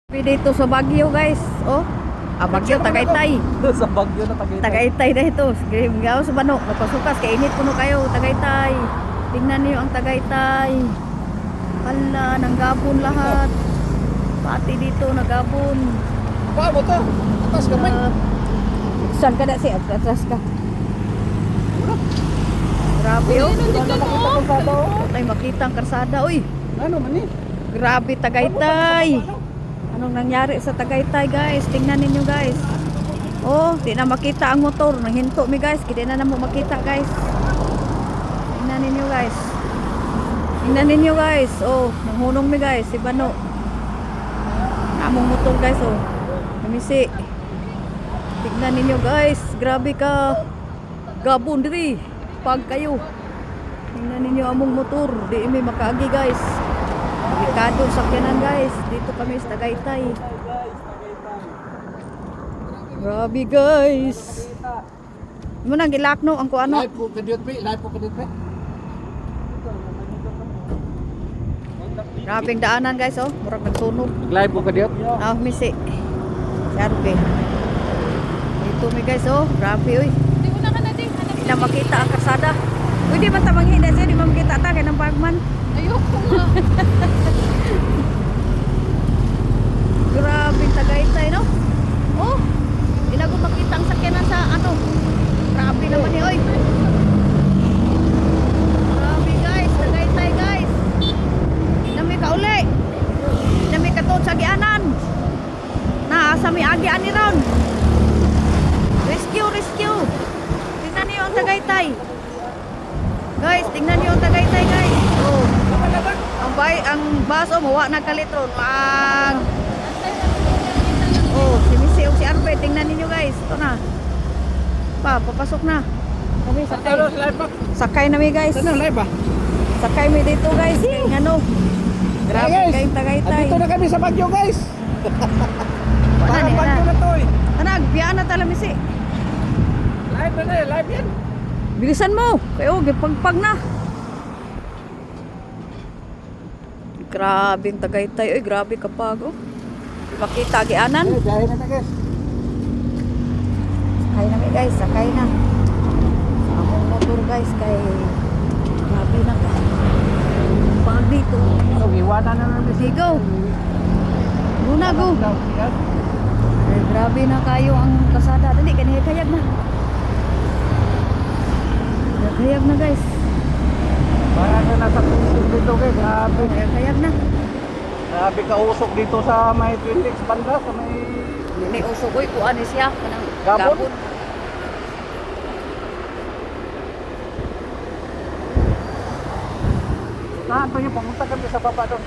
Dito sa Baguio guys. Oh. Baguio Tagaytay. Sa Baguio na Tagaytay. Tagaytay na ito. Gaw sa bano, napasukas kainit kuno kayo Tagaytay. Tingnan niyo ang Tagaytay. Hala, nanggabon lahat. Pati dito nagabon. Paano to? Atas kamay. Saan ka na siya? Atras ka. Grabe oh. Tay makita ang karsada. Uy, Ano man eh? grabe Tagaytay. Anong nangyari sa Tagaytay guys? Tingnan ninyo guys. Oh, di na makita ang motor. Nanghinto mi guys. Hindi na mo makita guys. Tingnan ninyo guys. Tingnan ninyo guys. Oh, nanghunong mi guys. Si Bano. Namong motor guys oh. Namisi. Tingnan ninyo guys. Grabe ka. Gabon diri. Pag kayo. Tingnan ninyo among motor. Di mi makaagi guys. Delikado sakyanan guys. Dito kami sa Tagaytay. Grabe guys. Mo nang gilakno ang kuano. Live po kadiyot pe, live po kadiyot pe. Grabing daanan guys oh. Murag nagtunog. Live po kadiyot. Misi. Sarpe. Dito mi guys oh. Grabe oy. Di mo na ka na din. Di na makita ang kasada. Uy di man ta manghinda siya. Di man makita ta kay nang bagman. Ayoko nga. Grabing Tagaytay no. Oh. Di na ko makita ang sakyanan sa ano. Grabe naman ni oy. Grabe guys, Tagaytay guys. Nami kauli. Nami katod sa gianan. Asa mi agi ani ron. Rescue, rescue. Tingnan niyo ang Tagaytay. Guys, tingnan niyo ang Tagaytay guys. Oh. Ang baso mawa na kalitron. Oh, si Missy o si Arpe, tingnan niyo guys. Ito na. Papasok na. Kami sakay. Live pa. Sakay na mi guys. Ano live ba? Sakay mi dito guys. Kay ano. Grabe Hey, guys. kayong Tagaytay. Dito na kami sa Baguio guys. Wala Parang ni Baguio na. na to eh. Tanag, biyaan na tala Missy. Live na eh, live yan. Bilisan mo. Kayo, gipagpag na. Grabe ang Tagaytay. Ay, grabe kapag. Oh. Makita gianan. Dahil na guys. Sakay na mi guys, sakay na. Among motor guys kay grabe na ka. Pag dito. Iwanan na namin Sige, go. Muna go. Ay, grabe na kayo ang kasada. Dali, kayag na. Kayag na guys. Para na nasa kusog dito guys. Grabe. Kayag na. Grabe kausok dito sa may 20X banda. Sa may... Ni uso ko'y kuan ni siya. Kanang Gabon? Saan pa niyo? Pumunta kami sa baba doon.